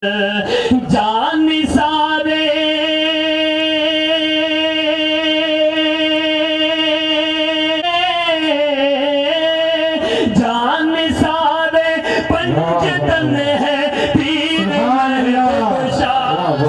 جان سارے جان سارے پنجتن ہے پیر محبوب شاہ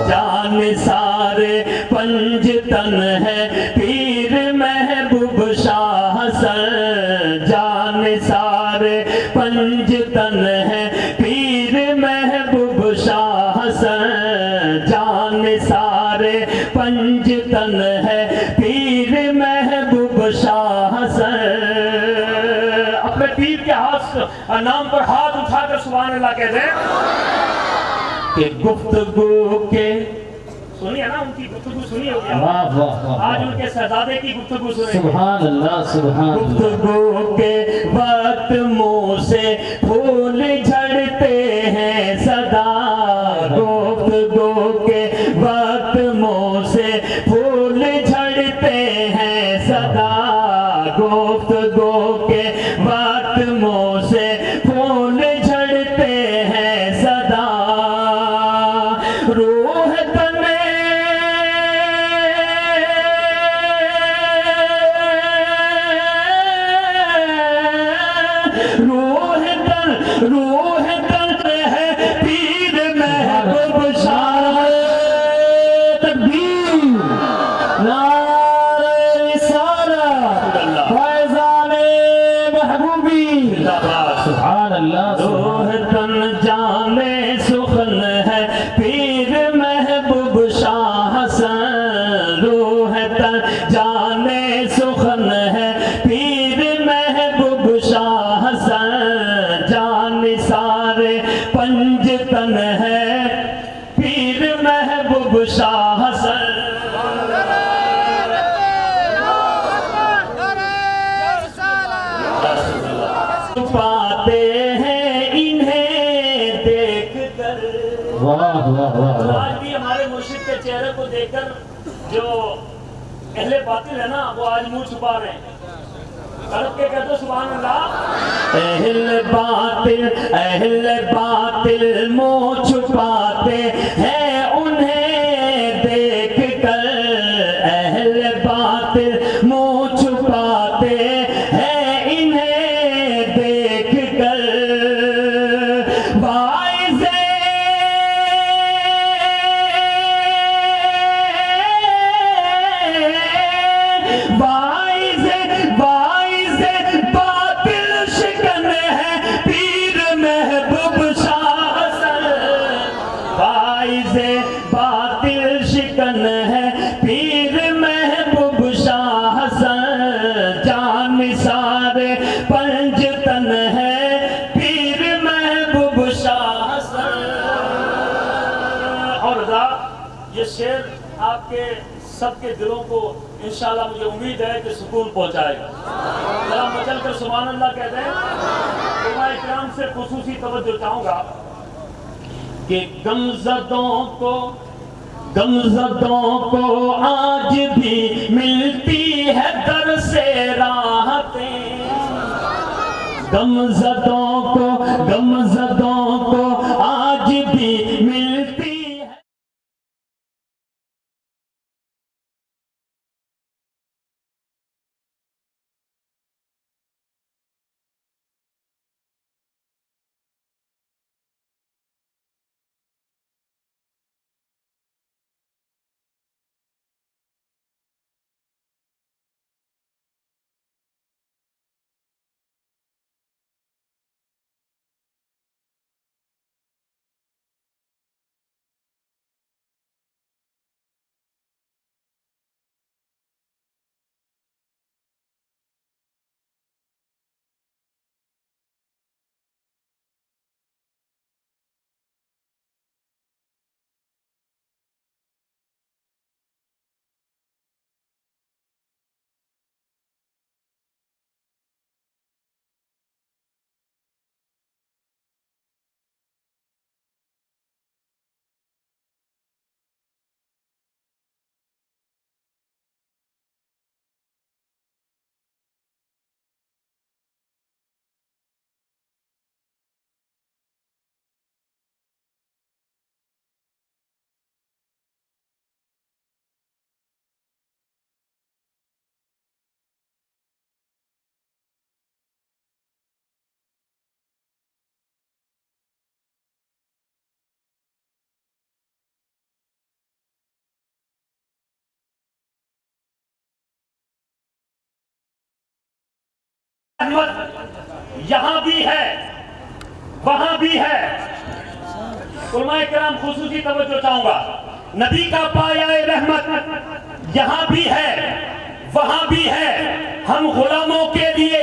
جان سارے پنجتن ہے پیر محبوب شاہ سر جان سارے پنجتن ہے پیر محبوب شاہ سر جان سارے پنجتن ہے پیر محبوب شاہ سر اپنے پیر کے نام پر ہاتھ اٹھا کر سبحان اللہ کہہ دیں کہ گفتگو کے سنیے نا ان کی گفتگو سنیے آج ان کے شہزادے کی گفتگو سنیے سبحان اللہ سبحان اللہ گفتگو کے وقت منہ سے پھول جھڑتے ہیں صدا گفتگو کے وقت منہ سے پھول جھڑتے ہیں صدا گفتگو کے وقت منہ سے پھول جھڑتے ہیں صدا روح تنے روح تن ہے پیر محبوب شاہ تکبیر نعرہ رسالت فیضان محبوبی سبحان اللہ روح تن جانے سخن ہے پیر محبوب شاہ حسن روح تن جانے سخن ہے پیر محبوب شاہ حسن جان سارے پنجتن ہے پیر محبوب شاہ حسن پاتے ہیں انہیں دیکھ کر واہ واہ واہ آج بھی ہمارے مرشد کے چہرے کو دیکھ کر جو اہل باطل ہے نا وہ آج منہ چھپا رہے ہیں قلب کے کہتے سبحان اللہ اہل باطل منہ چھپاتے ہیں انہیں دیکھ کر اہل باطل منہ چھپاتے ہیں انہیں دیکھ کر باطل شکن ہے پیر محبوب شاہ حسن باطل شکن ہے پیر محبوب شاہ حسن جان سارے پنجتن ہے پیر محبوب شاہ حسن اور رضا یہ شعر آپ کے سب کے دلوں کو انشاءاللہ مجھے امید ہے کہ سکون پہنچائے گا ذرا مچل کر سبحان اللہ کہتے ہیں علماء اکرام سے خصوصی توجہ چاہوں گا کہ غمزدوں کو آج بھی ملتی ہے در سے راحتیں غمزدوں کو آج بھی ملتی رحمت یہاں بھی ہے وہاں بھی ہے. علماء کرام خصوصی توجہ چاہوں گا. نبی کا پایا رحمت یہاں بھی ہے وہاں بھی ہے. ہم غلاموں کے لیے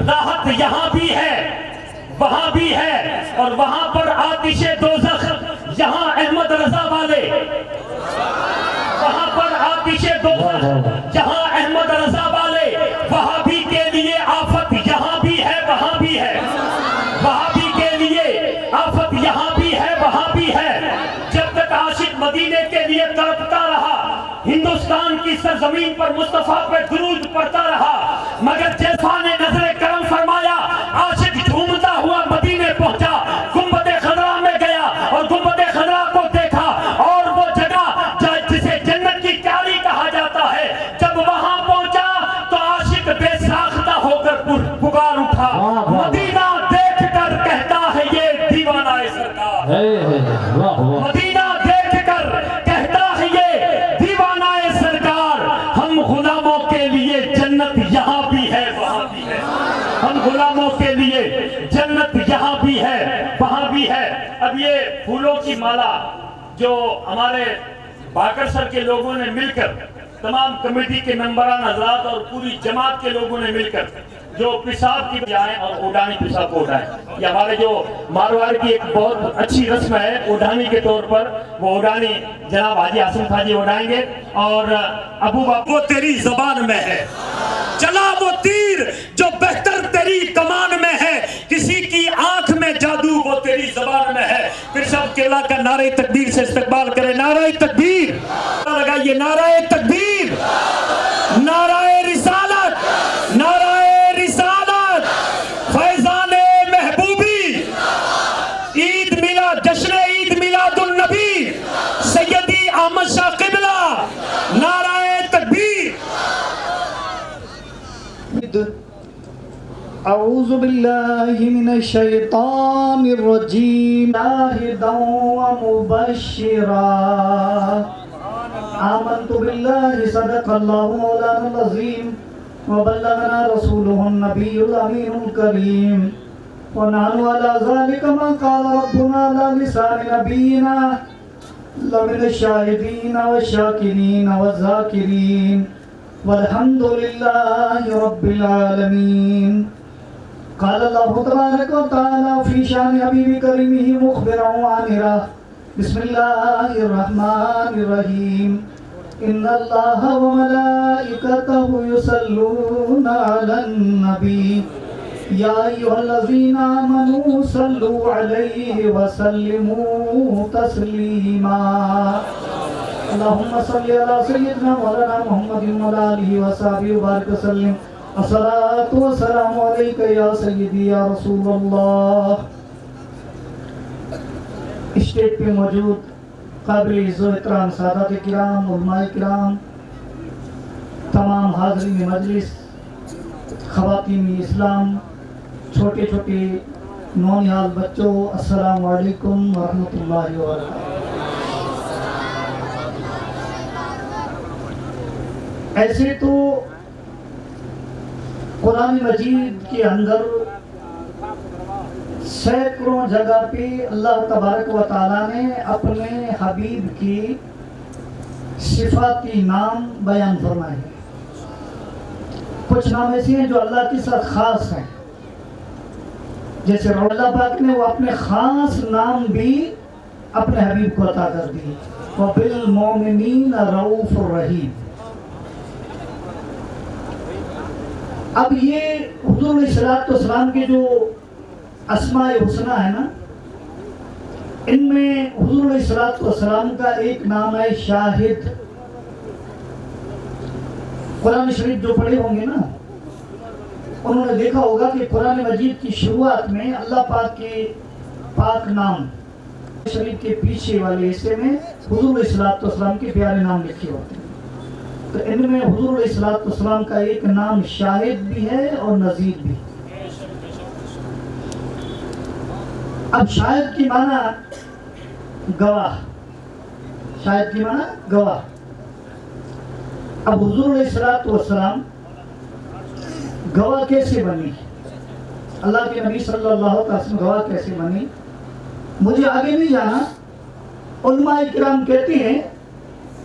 راحت یہاں بھی ہے وہاں بھی ہے. اور وہاں پر آتش دوزخ یہاں احمد رضا والے. وہاں پر آتش دوزخ جہاں احمد رضا والے. وہابی کے لیے آفت یہاں بھی ہے وہاں بھی ہے. وہابی کے لیے آفت یہاں بھی ہے وہاں بھی ہے. جب تک عاشق مدینے کے لیے تڑپتا رہا, ہندوستان کی سرزمین پر مصطفیٰ پہ درود پڑھتا رہا, مگر جیسا نے نظر کرم فرمایا عاشق جھومتا ہوا مدینے پہنچا, گنبد خضرا میں گیا اور گنبد خضرا کو دیکھا اور وہ جگہ جسے جنت کی کیاری کہا جاتا ہے, جب وہاں پہنچا تو عاشق بے ساختہ ہو کر پکار اٹھا, مدینہ دیکھ کر کہتا ہے یہ دیوانہ سرکار. مدینہ دیکھ کر کہتا ہے یہ دیوانہ سرکار. ہم غلاموں کے لیے جنت یہاں بھی ہے وہاں بھی ہے. ہم غلاموں کے لیے جنت یہاں بھی ہے وہاں بھی ہے. اب یہ پھولوں کی مالا جو ہمارے باقر سر کے لوگوں نے مل کر, تمام کمیٹی کے ممبران حضرات اور پوری جماعت کے لوگوں نے مل کر جو پیشاب کی جائیں اور اوڈانی پیشاب کو اٹھائیں, یہ ہمارے جو مارواڑ کی ایک بہت اچھی رسم ہے اوڈانی کے طور پر. وہ اوڈانی جناب حاجی حسن خان جی اٹھائیں گے. اور ابو باپو تیری زبان میں ہے, چلا وہ تیر جو بہتر تیری کمان میں ہے, کسی کی آنکھ میں جادو وہ تیری زبان میں ہے. پھر سب کیلا کا نعرہ تکبیر سے استقبال کرے. نعرہ تکبیر لگائیے, نعرہ تکبیر, نعرہ رسالت, نعرہ رسالت, فیضان محبوبی, عید میلاد, جشن عید میلاد النبی سیدی احمد شاہ قبلہ, نعرہ تکبیر. اعوذ باللہ من الشیطان الرجیم. شاہدا و مبشرا آمنت باللہ صدق اللہ مولانا العظیم وبلغنا رسوله النبی الامین الکریم ونحن على ذلك ما قال ربنا على لسان نبینا لمن الشاہدین والشاکرین والذاکرین والحمد للہ رب العالمین. قال اللہ تبارک و تعالی فی شان حبیب کریمہ مخبرا وعامرا. بسم اللہ الرحمن الرحیم. ان اللہ وملائکتہ یصلون علی النبی یا ایھا الذین آمنوا صلوا علیہ وسلموا تسلیما. اللہم صلی علی سیدنا مولانا محمد وعلی آلہ وصحبہ وبارک وسلم. الصلاۃ والسلام علیک یا سیدی یا رسول اللہ. اسٹیج پہ موجود قابل عزت و احترام سادات کرام, علماء کرام, تمام حاضرین مجلس, خواتین اسلام, چھوٹے چھوٹے نونہال بچوں, السلام علیکم ورحمۃ اللہ وبرکاتہ. ایسے تو قرآن مجید کے اندر سینکڑوں جگہ پہ اللہ تبارک و تعالیٰ نے اپنے حبیب کی صفاتی نام بیان فرمائے ہیں. کچھ نام ایسے ہیں جو اللہ کے ساتھ خاص ہیں, جیسے اللہ پاک نے وہ اپنے خاص نام بھی اپنے حبیب کو عطا کر دی, وَبِالْمُؤْمِنِينَ رَؤُوفٌ رَحِيمٌ. اب یہ حضور علیہ السلام کے جو اسماء حسنہ ہے نا, ان میں حضور علیہ السلام کا ایک نام ہے شاہد. قرآن شریف جو پڑھے ہوں گے نا, انہوں نے دیکھا ہوگا کہ قرآن مجید کی شروعات میں اللہ پاک کے پاک نام شریف کے پیچھے والے حصے میں حضور علیہ السلام کے پیارے نام لکھے ہوتے ہیں. تو ان میں حضور علیہ السلام کا ایک نام شاہد بھی ہے اور نذیر بھی. اب شاہد کی معنی گواہ, شاہد کی معنی گواہ. اب حضور علیہ السلام گواہ کیسے بنی؟ اللہ کے نبی صلی اللہ علیہ وسلم گواہ کیسے بنی؟ مجھے آگے نہیں جانا. علماء کرام کہتے ہیں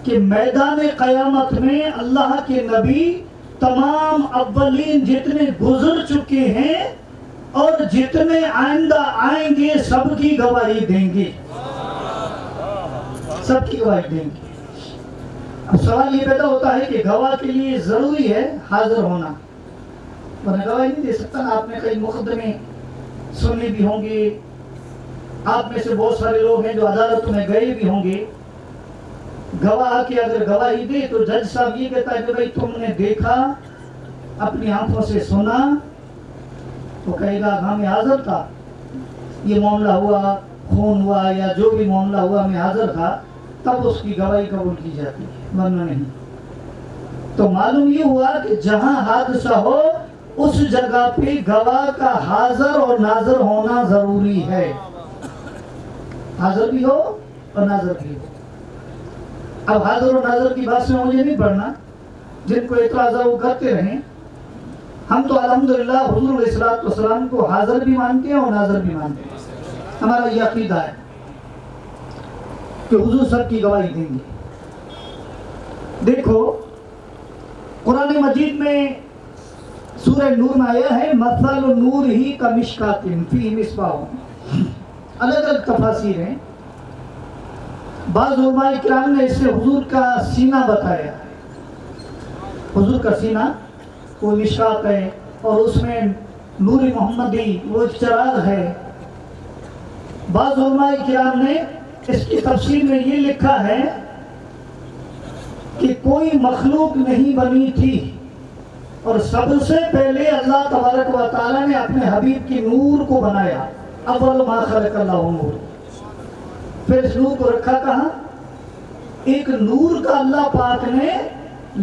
کہ میدان قیامت میں اللہ کے نبی تمام اولین جتنے گزر چکے ہیں اور جتنے آئندہ آئیں گے سب کی گواہی دیں گے. سب کی گواہی دیں گے. اب سوال یہ پیدا ہوتا ہے کہ گواہ کے لیے ضروری ہے حاضر ہونا. ورنہ گواہی نہیں دے سکتا. آپ نے کئی مقدمے سننے بھی ہوں گے. آپ میں سے بہت سارے لوگ ہیں جو عدالت میں گئے بھی ہوں گے. گواہ کی اگر گواہی دے تو جج صاحب یہ کہتا ہے کہ بھائی تم نے دیکھا, اپنی آنکھوں سے سنا, تو کہے گا ہاں میں حاضر تھا, یہ معاملہ ہوا, خون ہوا یا جو بھی معاملہ ہوا میں حاضر تھا, تب اس کی گواہی قبول کی جاتی ہے, ورنہ نہیں. تو معلوم یہ ہوا کہ جہاں حادثہ ہو اس جگہ پہ گواہ کا حاضر اور ناظر ہونا ضروری ہے. حاضر بھی ہو اور ناظر بھی ہو. اب حاضر اور ناظر کی بات سے مجھے نہیں پڑھنا, جن کو اعتراض ہے وہ کرتے رہیں. ہم تو الحمدللہ حضور علیہ السلام کو حاضر بھی مانتے ہیں اور ناظر بھی مانتے ہیں. ہمارا یہ عقیدہ ہے کہ حضور سب کی گواہی دیں گے. دیکھو قرآن مجید میں سورہ نور میں آیا ہے مثل نور ہی کا مشکات فی مصباح. الگ الگ تفاسیر ہیں. بعض علماء کرام نے اس سے حضور کا سینہ بتایا. حضور کا سینہ وہ مشکات ہے اور اس میں نور محمدی وہ چراغ ہے. بعض علماء کرام نے اس کی تفسیر میں یہ لکھا ہے کہ کوئی مخلوق نہیں بنی تھی اور سب سے پہلے اللہ تبارک و تعالیٰ نے اپنے حبیب کی نور کو بنایا. اول ما خلق اللہ نور. پھر اس نور کو رکھا کہاں؟ ایک نور کا اللہ پاک نے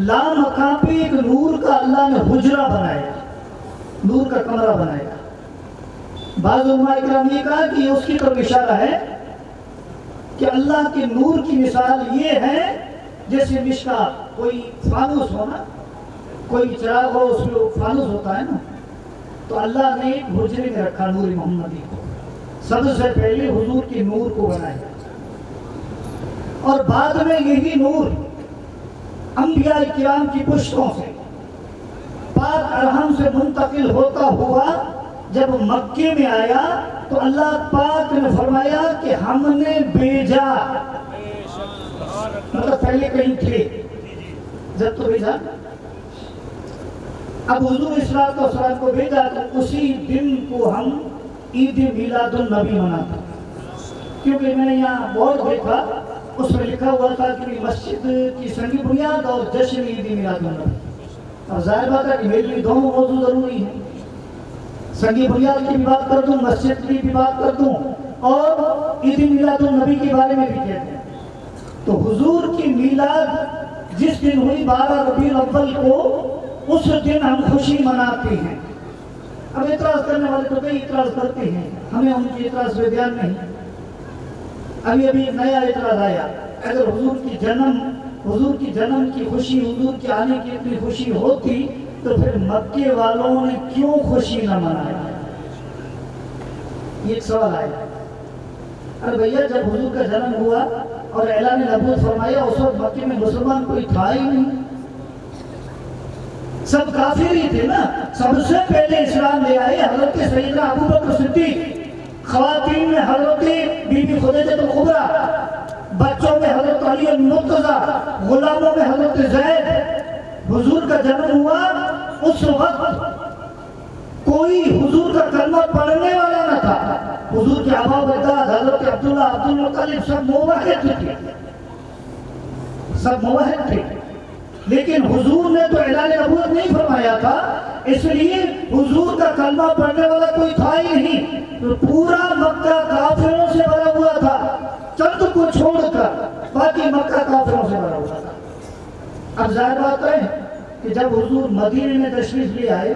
لا مکان پہ ایک نور کا اللہ نے حجرہ بنایا, نور کا کمرہ بنایا. بعض علماء کرام یہ کہا کہ اس کی طرف اشارہ ہے کہ اللہ کے نور کی مثال یہ ہے جیسے مشکات, کوئی فانوس ہو نا, کوئی چراغ ہو اس میں فانوس ہوتا ہے نا, تو اللہ نے ایک حجرے میں رکھا نور محمدی کو. سب سے پہلے حضور کی نور کو بنایا اور بعد میں یہی نور انبیاء کرام کی پشتوں سے پاک ارحام سے منتقل ہوتا ہوا جب مکے میں آیا تو اللہ پاک نے فرمایا کہ ہم نے بھیجا. مطلب پہلے کہیں تھے جب تو بھیجا. اب حضور اسلام کو بھیجا تو اسی دن کو ہم عید میلاد النبی مناتے. کیونکہ میں نے یہاں بورڈ دیکھا, اس میں لکھا ہوا تھا کہ مسجد کی سنگی بنیاد اور جشن عید میلاد النبی. اور ظاہر بات ہے کہ میرے لیے دونوں موضوع ضروری ہیں. سنگی بنیاد کی بھی بات کر دوں, مسجد کی بھی بات کر دوں اور عید میلاد النبی کے بارے میں بھی کہتے ہیں. تو حضور کی میلاد جس دن ہوئی 12 ربیع الاول کو, اس دن ہم خوشی مناتے ہیں. اب اعتراض کرنے والے تو کئی اعتراض کرتے ہیں, ہمیں ان کی اعتراض پہ دھیان نہیں. ابھی ایک نیا اعتراض آیا, اگر حضور کی جنم کی خوشی, حضور کے آنے کی اتنی خوشی ہوتی تو پھر مکے والوں نے کیوں خوشی نہ منایا؟ یہ ایک سوال آیا. ارے بھیا جب حضور کا جنم ہوا اور اعلان نبوت فرمایا اس وقت مکے میں مسلمان کوئی تھا ہی نہیں, سب کافر ہی تھے نا. سب سے پہلے اسلام لے آئے حضرت سیدنا ابوبکر صدیق, خواتین میں حضرت بی بی خدیجہ الکبریٰ, بچوں میں حضرت علی المرتضیٰ, غلاموں میں حضرت زید. حضور کا جنم ہوا اس وقت کوئی حضور کا کلمہ پڑھنے والا نہ تھا. حضور کے آبا و اجداد حضرت عبداللہ, عبد المطلب سب موحد تھے, سب موحد تھے. لیکن حضور نے تو اعلان نبوت نہیں فرمایا تھا, اس لیے حضور کا کلمہ پڑھنے والا کوئی تھا ہی نہیں. تو پورا مکہ کافروں سے بھرا ہوا تھا, چند کو چھوڑ کر باقی مکہ کافروں سے بھرا ہوا تھا. اب ظاہر بات ہے کہ جب حضور مدینے میں تشریف لے آئے,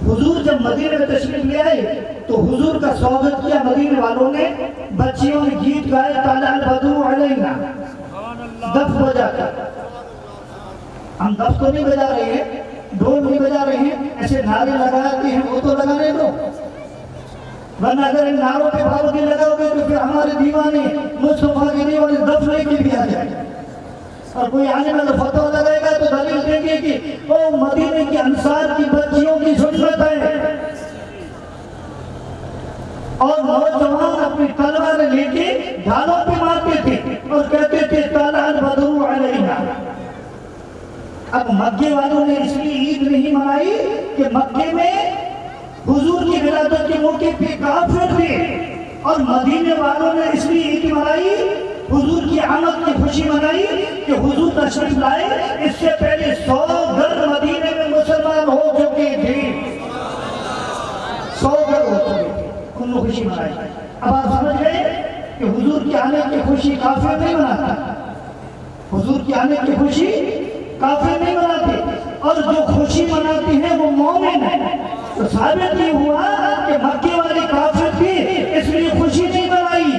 حضور جب مدینے میں تشریف لے آئے تو حضور کا سواگت کیا مدینے والوں نے. بچیوں نے گیت گائے طلع البدر علینا, دف بجا کر. ہم دف تو نہیں بجا رہے ہیں ڈھول نہیں بجا رہے ہیں، ایسے نعرے لگاتے ہیں، وہ تو لگانے دو، ورنہ اگر ان نعروں پہ پابندی لگاؤ گے تو پھر ہمارے دیوانے مصطفیٰ کے دیوانے دف لے کے بھی آ جائیں گے، اور کوئی آنے والا فتویٰ لگائے گا تو دلیل دیں گے کہ وہ مدینے کے انصار کی بچیوں کی سنت ہے، اور نوجوان اپنی تلوار لے کے ڈھالوں پہ مارتے تھے اور کہتے تھے طلع البدر علینا۔ اب مکے والوں نے اس لیے عید نہیں منائی کہ مکے میں حضور کی ولادت کے موقع پہ کافر تھے، اور مدینے والوں نے اس لیے عید منائی، حضور کی آمد کی خوشی منائی کہ حضور تشریف لائے، اس سے پہلے 100 گھر مدینے میں مسلمان ہو چکے تھے، 100 گھر ہو چکے تھے، ان نے خوشی منائی۔ اب آپ سمجھ گئے کہ حضور کی آنے کی خوشی کافر نہیں مناتا، حضور کی آنے کی خوشی کافر نہیں مناتے، اور جو خوشی مناتے ہیں وہ مومن ہیں۔ تو ثابت یہ ہوا کہ مکے والی کافر تھی، اس لیے خوشی نہیں منائی۔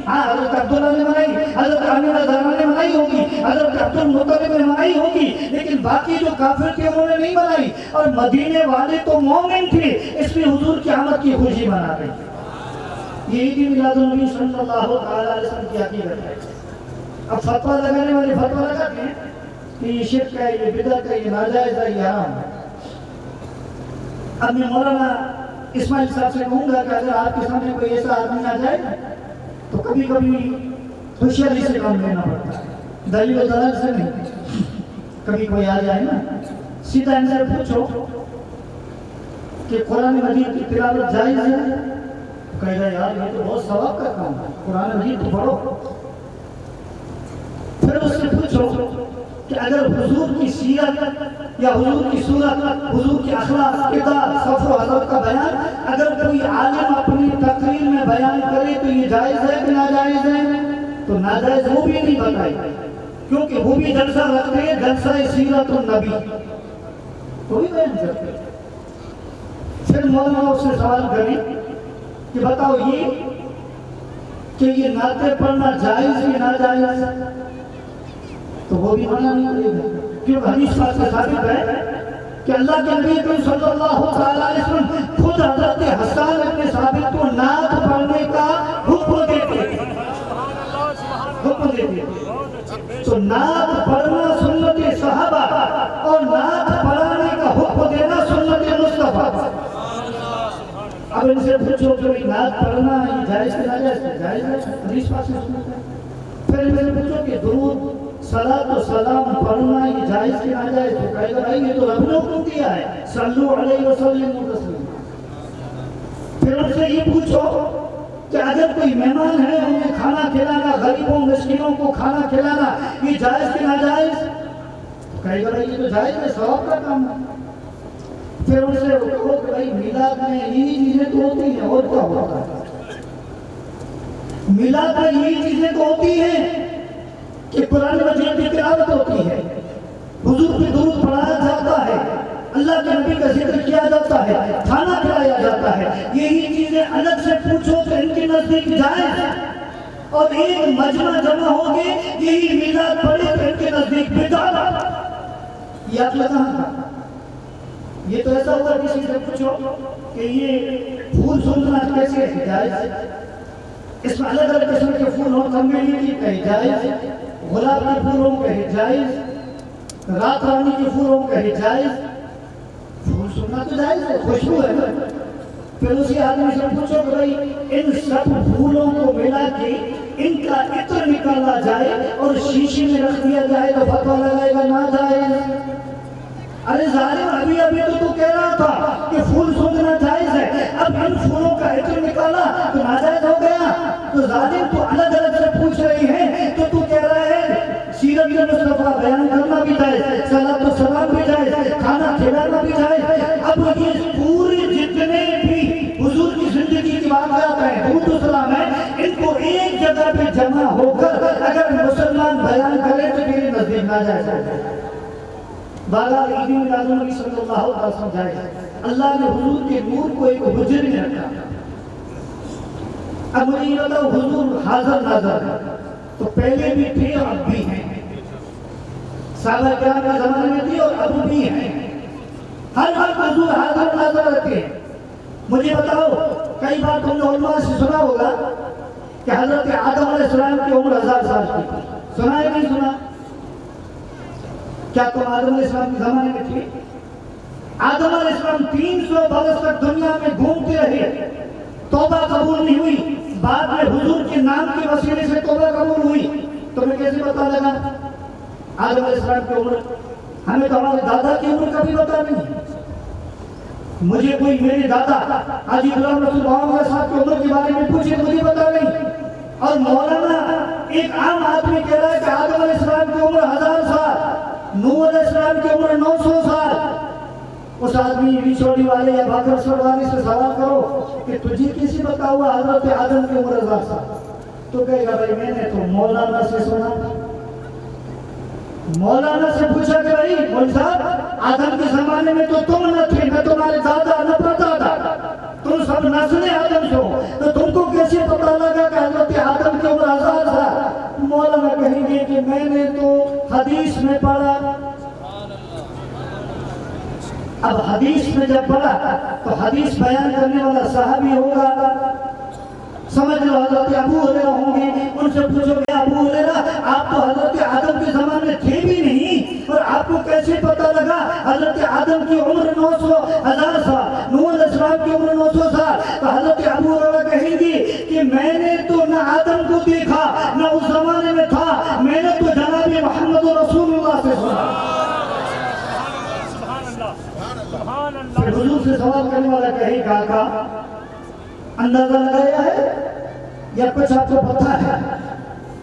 ہاں حضرت عبداللہ نے منائی، حضرت عامرہ زہرا نے منائی ہوگی، حضرت عبد المطلب نے منائی ہوگی، لیکن باقی جو کافر تھے انہوں نے نہیں منائی، اور مدینے والے تو مومن تھے، اس لیے حضور کی آمد کی خوشی منا رہے ہیں۔ یہ عید میلاد النبی صلی اللہ علیہ وسلم کی عقیدت ہے۔ اب فتویٰ لگانے والے فتویٰ لگاتے ہیں کہ یہ شرک ہے، یہ بدعت ہے، یہ ناجائز ہے، یہ حرام ہے۔ اب میں مولانا اسماعیل صاحب سے کہوں گا کہ اگر آپ کے سامنے کوئی ایسا آدمی آ جائے تو کبھی کبھی ہوشیاری سے کام لینا پڑتا ہے، دلیل و دلائل سے نہیں۔ کبھی کوئی آ جائے نا، سیدھا ان سے پوچھو کہ قرآن مجید کی تلاوت جائز ہے، کہے گا یار یہ تو بہت ثواب کا کام ہے، قرآن مجید تو پڑھو۔ پھر اس سے پوچھو کہ اگر حضور کی سیرت یا حضور کی صورت، حضور کی اخلاق، کردار، سفر و حضرت کا بیان اگر کوئی عالم اپنی تقریر میں بیان کرے تو یہ جائز ہے کہ ناجائز ہے؟ تو ناجائز وہ بھی نہیں بتائی، کیونکہ وہ بھی جلسہ رکھتے ہیں، جلسہ سیرت النبی، وہ بھی بیان کرتے ہیں۔ پھر مولانا اس سے سوال کریں کہ بتاؤ یہ نعتیں پڑھنا جائز یا ناجائز؟ تو وہ بھی منع نہیں کرے گا، کیونکہ حدیث پاک سے ثابت ہے کہ اللہ کے نبی صلی اللہ علیہ وسلم خود حضرت حسان ابن ثابت کو نعت پڑھنے کا حکم دیتے تھے۔ تو نعت پڑھنا سنت صحابہ اور نعت پڑھانے کا حکم دینا سنت مصطفیٰ۔ اب ان سے پوچھو کہ نعت پڑھنا جائز ہے ناجائز ہے؟ جائز ہے، حدیث پاک سے سنت ہے۔ پھر ان سے پوچھو کہ درود صلاۃ و سلام پڑھنا یہ جائز کہ ناجائز؟ تو کہے گا بھائی یہ تو رب نے حکم دیا ہے، صلو علیہ وسلم تسلیما۔ پھر ان سے یہ پوچھو کہ اگر کوئی مہمان ہے انہیں کھانا کھلانا، غریبوں مسکینوں کو کھانا کھلانا یہ جائز کہ ناجائز؟ تو کہے گا بھائی یہ تو جائز ہے، ثواب کا کام ہے۔ پھر ان سے کہو کہ بھائی میلاد میں یہی چیزیں تو ہوتی ہیں، اور کیا ہوتا ہے؟ میلاد میں یہی چیزیں تو ہوتی ہیں کہ قرآن مجید کی تلاوت ہوتی ہے، حضور پہ درود پڑھایا جاتا ہے، اللہ کے نبی کا ذکر کیا جاتا ہے، کھانا کھلایا جاتا ہے۔ یہی چیزیں الگ سے پوچھو تو ان کے نزدیک جائز ہے، اور ایک مجمع جمع ہو کے یہی میلاد پڑھے تو ان کے نزدیک بدعت۔ یہ آپ کہاں تھا؟ یہ تو ایسا ہوا کسی سے پوچھو کہ یہ پھول سونگنا کیسے ہے؟ جائز ہے۔ اس میں الگ الگ قسم کے پھول ہوں، چمیلی کی کہے جائز، گلاب کے پھول ہوں کہے جائز، رات رانی کے پھول ہوں کہے جائز۔ پھول سونگنا تو جائز ہے، خوشبو ہے نا۔ پھر اسی آدمی سے پوچھو کہ بھائی ان سب پھولوں کو ملا کے ان کا عطر نکالا جائے اور شیشے میں رکھ دیا جائے تو فتویٰ لگائے گا ناجائز؟ ارے ظالم ابھی تو کہہ رہا تھا کہ پھول سونگنا جائز ہے، اب ان پھولوں کا عطر نکالا تو ناجائز ہو گیا۔ تو ظالم تو الگ الگ سے پوچھ رہی ہے، تو کہہ رہا ہے سیرت مصطفیٰ بیان کرنا بھی جائز، صلاۃ و سلام بھی جائز، کھانا کھلانا بھی جائز۔ اب یہ پورے جتنے بھی حضور کی زندگی کی واقعات ہیں، درود و سلام ہے، ان کو ایک جگہ پہ جمع ہو کر اگر مسلمان بیان کرے تو میرے نزدیک ناجائز ہے۔ بالا عید میلاد النبی صلی اللہ علیہ وسلم جائز۔ اللہ نے حضور کے نور کو ایک حجر میں رکھا۔ اب مجھے یہ بتاؤ حضور حاضر ناظر ہے تو پہلے بھی تھے اور اب بھی ہیں، صحابہ کرام کے زمانے میں تھی اور اب بھی ہیں۔ ہر وقت حضور حاضر ناظر رہتے ہیں. مجھے بتاؤ، کئی بار تم نے علماء سے سنا ہوگا کہ حضرت آدم علیہ السلام کی عمر 1000 سال کی تھی. سنا ہے نہیں سنا؟ کیا تم آدم علیہ السلام کے زمانے میں تھے؟ آدم علیہ السلام 300 برس تک دنیا میں گھومتے رہے، توبہ قبول نہیں ہوئی. بعد میں حضور کے نام کے وسیلے سے توبہ قبول ہوئی. تمہیں کیسے پتا لگا آدم علیہ السلام کی عمر؟ ہمیں تو ہمارے دادا کی عمر کا بھی پتا نہیں. مجھے کوئی میرے دادا حاجی غلام رسول محمد صاحب کی عمر کے بارے میں پوچھے، مجھے پتا نہیں. اور مولانا ایک عام آدمی کہہ رہا ہے کہ آدم علیہ السلام کی عمر 1000 سال، نوح علیہ السلام کی عمر 900 سال. اس آدمی ریچوڑی والے یا بھاکر والے سے سوال کرو کہ تجھے کسی بتا ہوا حضرت آدم کی عمر 1000 سال؟ تو کہے گا بھائی میں نے تو مولانا سے سنا. مولانا سے پوچھا کہ بھائی مولوی صاحب، آدم کے زمانے میں تو تم نہ تھے، نہ تمہارے دادا نہ پردادا، تم سب نسل آدم سے ہو، تو تم کو کیسے پتا لگا کہ حضرت آدم کی عمر 1000 سال؟ مولانا کہیں گے کہ میں نے تو حدیث میں پڑھا. اب حدیث میں جب پڑھا تو حدیث بیان کرنے والا صحابی ہوگا، سمجھ لو حضرت ابو ہریرہ ہوں گے. ان سے پوچھو کہ ابو ہریرہ آپ تو حضرت آدم کے زمانے میں تھے بھی نہیں، اور آپ کو کیسے پتا لگا حضرت آدم کی عمر 900,000 سال، نوح علیہ السلام کی عمر 900 سال؟ تو حضرت ابو ہریرہ کہیں گے کہ میں نے تو نہ آدم کو دیکھا نہ اس زمانے میں تھا، میں نے تو جناب محمد رسول اللہ سے سنا. پھر حضور سے سوال کرنے والا کہے گا کا اندازہ لگایا ہے یا کچھ آپ کو پتا ہے؟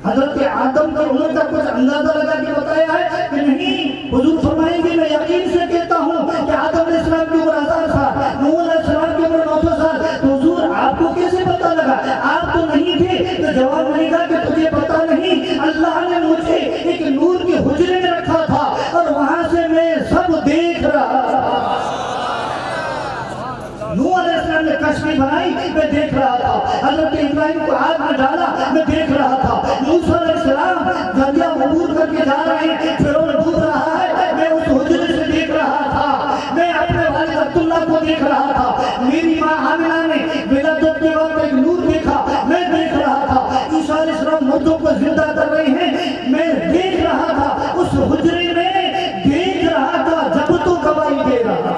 حضرت آدم کی عمر کا کچھ اندازہ لگا کے بتایا ہے کہ نہیں؟ حضور فرمائیں گے میں یقین سے کہتا ہوں کہ آدم علیہ السلام کی عمر 1000 سال، نوح علیہ السلام کی عمر 900 سال. تو حضور آپ کو کیسے پتا لگا؟ آپ تو نہیں تھے. تو جواب ملے گا کہ تجھے پتا نہیں، اللہ نے مجھے ایک نور کے حجرے میں رکھا تھا اور وہاں سے میں سب دیکھ رہا تھا. نوح علیہ السلام نے کشتی بنائی، میں دیکھ رہا تھا. حضرت ابراہیم کو آگ میں ڈالا، میں دیکھ رہا تھا. موسیٰ علیہ السلام دریا عبور کر کے جا رہے ہیں، فرعون ڈوب رہا ہے، میں اس حجرے سے دیکھ رہا تھا. میں اپنے والد عبداللہ کو دیکھ رہا تھا. میری ماں حاملہ نے ولادت کے وقت ایک نور دیکھا، میں دیکھ رہا تھا. عیسیٰ علیہ السلام مردوں کو زندہ کر رہے ہیں، میں دیکھ رہا تھا. اس حجرے میں دیکھ رہا تھا جب تو گواہی دے رہا.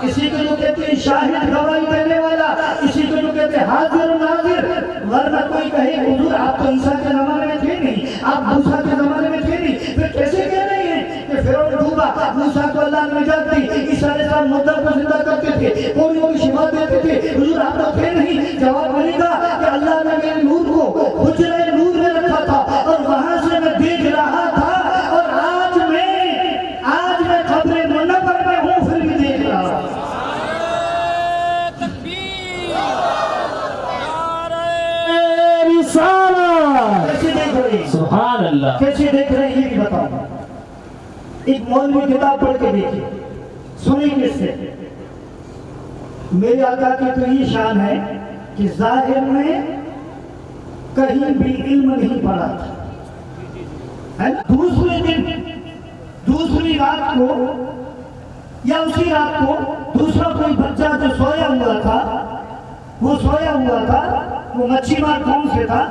اسی کو جو کہتے ہیں شاہد گواہی دینے والا، اسی کو جو کہتے ہیں حاضر و ناظر. ورنہ کوئی کہے حضور آپ تو عیسیٰ کے زمانے میں تھے نہیں، آپ موسیٰ کے زمانے میں تھے نہیں، پھر کیسے کہہ رہے ہیں کہ فرعون ڈوبا، موسیٰ کو اللہ نے نجات دی، عیسیٰ علیہ السلام مردہ کو زندہ کرتے تھے، پوریوں کی شفا دیتے تھے، حضور آپ تو تھے نہیں؟ جواب ملے گا کہ اللہ نے میرے نور کو حجرے نور میں رکھا تھا اور وہاں سے میں دیکھ رہا تھا. اور آج میں قبر منور میں ہوں، پھر بھی دیکھ رہا ہوں. کیسے دیکھ رہے ہیں؟ سبحان اللہ. کیسے دیکھ رہے ہیں یہ بھی بتاؤں. ایک مولوی کتاب پڑھ کے دیکھیے، سنیں کس سے. میرے آقا کی تو یہ شان ہے کہ ظاہر میں کہیں بھی علم نہیں پڑا تھا. دوسرے دن دوسری رات کو یا اسی رات کو دوسرا کوئی بچہ جو سویا ہوا تھا، وہ مچھی مار قوم سے تھا.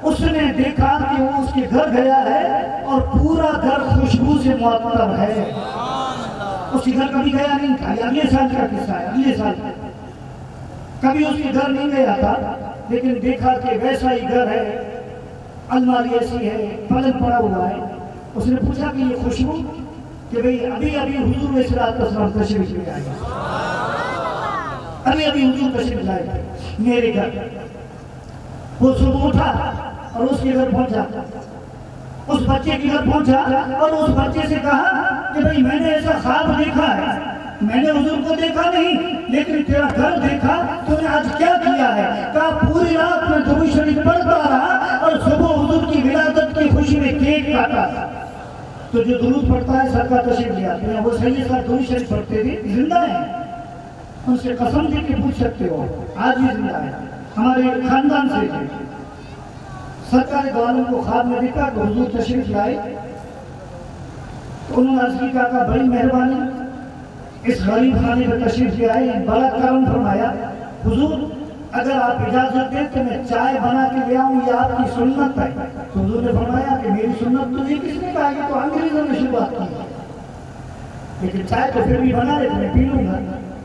اس نے دیکھا کہ وہ اس کے گھر گیا ہے اور پورا گھر خوشبو سے معطر ہے. اس کے گھر کبھی گیا نہیں تھا. یہ اگلے سال کا قصہ ہے، اگلے سال کبھی اس کے گھر نہیں گیا تھا، لیکن دیکھا کہ ویسا ہی گھر ہے، الماری ایسی ہے، پلنگ پڑا ہوا ہے. اس نے پوچھا کہ یہ خوشبو، کہ بھئی ابھی حضور علیہ السلام تشریف لے آئے، ابھی حضور تشریف لائے تھے میرے گھر. وہ صبح اٹھا اور اس کے گھر پہنچا، اس بچے کے گھر پہنچا اور اس بچے سے کہا کہ بھئی میں نے ایسا خواب دیکھا ہے، میں نے حضور کو دیکھا نہیں لیکن تیرا گھر دیکھا، تو نے آج کیا کیا ہے؟ کہا پوری رات میں درود شریف پڑھتا رہا اور صبح حضور کی ولادت کی خوشی میں کیک کاٹا. تو جو درود پڑھتا ہے سر کا تشریف لے آتے ہیں. وہ سید صاحب درود شریف پڑھتے تھے، زندہ ہیں، ان سے قسم دے کے پوچھ سکتے ہو، آج بھی زندہ ہے، ہمارے خاندان سے تھے. سرکار دو عالم کو خواب میں دیکھا کہ حضور تشریف لائے، تو انہوں نے عرض کی کہا بڑی مہربانی، اس غریب خانے میں تشریف لے آئے، بڑا کرم فرمایا۔ حضور اگر آپ اجازت دیں تو میں چائے بنا کے لے آؤں، یہ آپ کی سنت ہے۔ تو حضور نے فرمایا کہ میری سنت تو یہ کس نے کہا، یہ تو انگریزوں نے شروعات کی ہے، لیکن چائے تو پھر بھی بنا رہے، میں پی لوں گا۔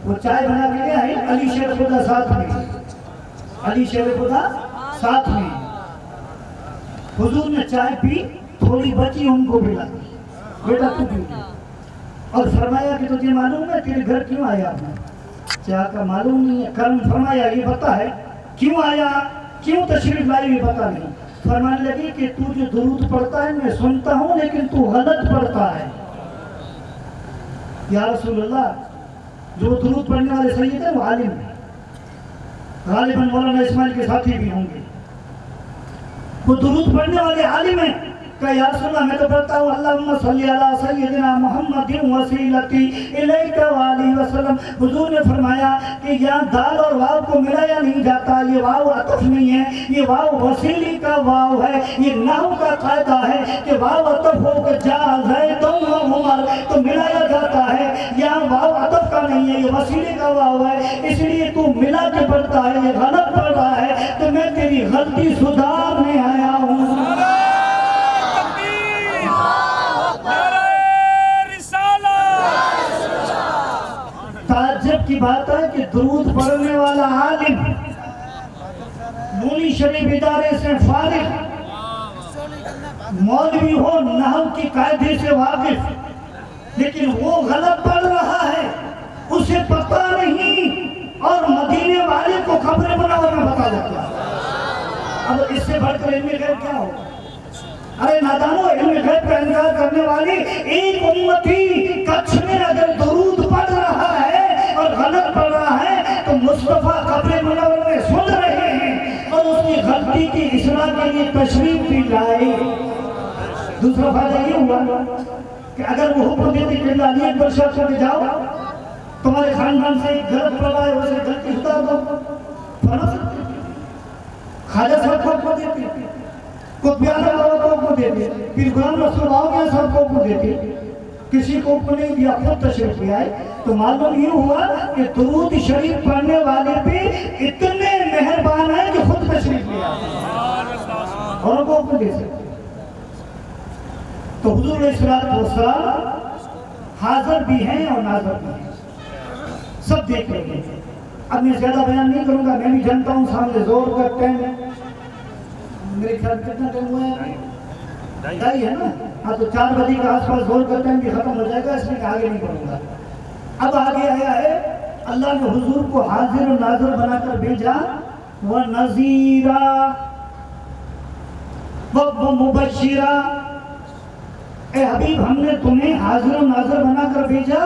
وہ چائے بنا کے لے آئے، علی شیر خدا ساتھ میں، علی شیر خدا ساتھ میں۔ حضور نے چائے پی، تھوڑی بچی ان کو ملا، بیٹا تو پی، اور فرمایا کہ تجھے معلوم ہے تیرے گھر کیوں آیا میں؟ چاہ کا معلوم نہیں ہے۔ کرم فرمایا یہ بتا ہے کیوں آیا، کیوں تشریف لائی، یہ پتا نہیں۔ فرمانے لگی کہ تو جو درود پڑھتا ہے میں سنتا ہوں لیکن تو غلط پڑھتا ہے۔ یا رسول اللہ، جو درود پڑھنے والے سید ہیں وہ عالم ہیں، غالباً مولانا اسماعیل کے ساتھی بھی ہوں گے، وہ درود پڑھنے والے عالم ہیں۔ کہ یا رسول اللہ میں تو پڑھتا ہوں اللہم صلی علی سیدنا محمد وسیلتی الیک وآلہ وسلم۔ حضور نے فرمایا کہ یہاں دال اور واو کو ملایا نہیں جاتا، یہ واو عطف نہیں ہے، یہ واو وسیلی کا واو ہے۔ یہ نحو کا قاعدہ ہے کہ واو عطف ہو کہ جا زید و عمر تو ملایا جاتا ہے، یہاں واو عطف کا نہیں ہے، یہ وسیلے کا واو ہے، اس لیے تو ملا کے پڑھتا ہے، یہ غلط پڑھ رہا ہے، تو میں تیری غلطی سدھارنے آیا ہوں۔ تعجب کی بات ہے کہ درود پڑھنے والا عالم، مونی شریف ادارے سے فارغ، مولوی ہو، نحو کی قاعدے سے واقف، لیکن وہ غلط پڑھ رہا ہے، اسے پتہ نہیں، اور مدینے والے کو خبر منور میں بتا دیتا ہے۔ اب اس سے بڑھ کر علم غیب کیا ہوگا؟ ارے نادانو، علم غیب کا انکار کرنے والی ایک امتی کچھ میں اگر درود پڑھ رہا ہے اور غلط پڑھ رہا ہے تو مصطفیٰ قبر منور میں سن رہے ہیں اور اس کی غلطی کی اصلاح کے لیے تشریف بھی لائے۔ دوسرا فائدہ یہ ہوا کہ اگر وہ حکم دیتے کہ اللہ علی اکبر شاہ سے جاؤ، تمہارے خاندان سے ایک غلط پڑھ رہا ہے، اسے غلطی اتار دو، فرما سکتے، خواجہ صاحب کو حکم دیتے، قطبیانہ بابا کو دیتے، پھر غلام رسول اللہ صاحب کو دیتے، کسی کو نہیں دیا، خود تشریف لے آئے۔ تو معلوم یہ ہوا کہ درود شریف پڑھنے والے پہ اتنے مہربان ہیں کہ خود تشریف لے آئے اور کو دے سکتے۔ تو حضور علیہ السلام حاضر بھی ہیں اور ناظر بھی ہیں، سب دیکھ رہے ہیں۔ اب میں زیادہ بیان نہیں کروں گا، میں بھی جانتا ہوں سامنے زور کا ٹائم ہے، میرے خیال کتنا ٹائم ہوا ہے؟ ڈھائی ہے نا، ہاں تو 4 بجے کے آس پاس زور کا ٹائم بھی ختم ہو جائے گا، اس لیے آگے نہیں بڑھوں گا۔ اب آگے آیا ہے اللہ نے حضور کو حاضر و ناظر بنا کر بھیجا، وَنَذِيرًا وَمُبَشِّرًا، اے حبیب ہم نے تمہیں حاضر و ناظر بنا کر بھیجا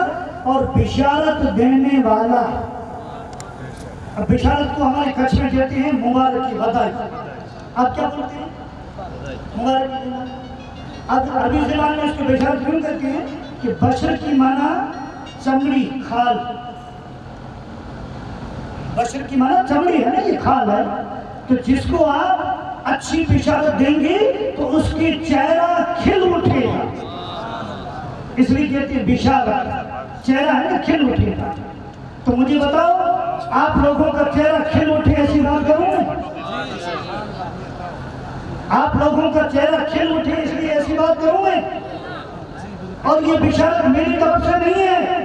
اور بشارت دینے والا۔ اب بشارت کو ہمارے کچھ میں کہتے ہیں مبارکی، بدائی۔ آپ کیا بولتے ہیں؟ مبارکی۔ اب عربی زبان میں اس کو بشارت کیوں کہتے ہیں کہ بشر کی معنی چمڑی، کھال، بشر کی معنی چمڑی ہے نا، یہ کھال ہے، تو جس کو آپ اچھی بشارت دیں گے تو اس کی چہرہ کھل اٹھے گا، اس لیے کہتے ہیں بشارت، چہرہ ہے نا کھل اٹھے گا۔ تو مجھے بتاؤ آپ لوگوں کا چہرہ کھل اٹھے ایسی بات کروں میں؟ آپ لوگوں کا چہرہ کھل اٹھے اس لیے ایسی بات کروں میں؟ اور یہ بشارت میری طرف سے نہیں ہے،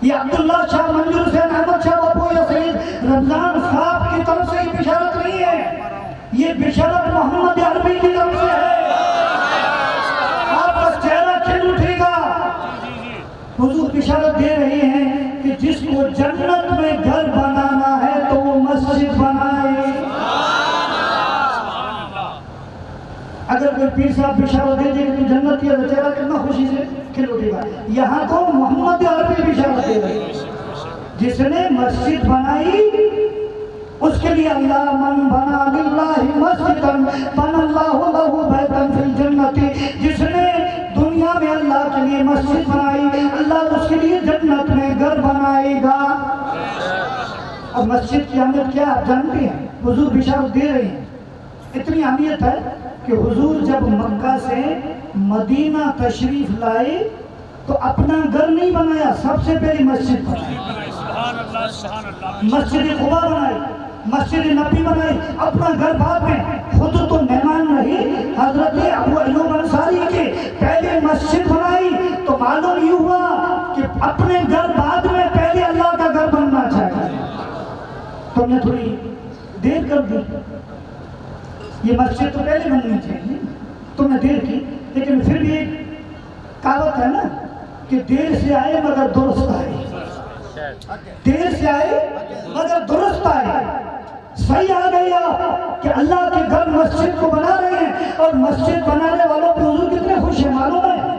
یہ عبداللہ شاہ منظور حسین احمد شاہ بابو یا سید رمضان صاحب کی طرف سے یہ بشارت نہیں ہے، یہ بشارت محمد عربی کی طرف سے ہے۔ آپ کا چہرہ کھل اٹھے گا۔ حضور بشارت دے رہے ہیں کہ جس کو جنت میں گھر بنانا ہے تو وہ مسجد بنائے۔ اگر کوئی پیر صاحب بشارت دے دے کہ جنت کی چہرہ کتنا خوشی سے کھل اٹھے گا۔ یہاں تو محمد عربی بشارت دے رہے ہیں، جس نے مسجد بنائی اس کے لیے اللہ من بنا للہ مسجدن بنا اللہ لہ بیتن فی الجنت، جس نے دنیا میں اللہ کے لیے مسجد بنائی اللہ اس کے لیے جنت میں گھر بنائے گا۔ اور مسجد کی اہمیت کیا آپ جانتے ہیں؟ حضور بشارت دے رہے ہیں، اتنی اہمیت ہے کہ حضور جب مکہ سے مدینہ تشریف لائے تو اپنا گھر نہیں بنایا، سب سے پہلی مسجد بنائی، مسجد قبا بنائی، مسجد نبی بنائی، اپنا گھر بعد میں خود تو مہمان رہی حضرت ابو ایوب انصاری کے پہلے مسجد بنائی۔ تو معلوم یہ ہوا کہ اپنے گھر بعد میں پہلے اللہ کا گھر بننا چاہیے۔ تم نے تھوڑی دیر کر دی، یہ مسجد تو پہلے بننی چاہیے، تم نے دیر کی، لیکن پھر بھی ایک کہاوت ہے نا کہ دیر سے آئے مگر درست آئے، دیر سے آئے مگر درست آئے۔ صحیح آ گیا کہ اللہ کے گھر مسجد کو بنا رہے ہیں، اور مسجد بنانے والوں پہ حضور کتنے خوش ہیں معلوم ہے۔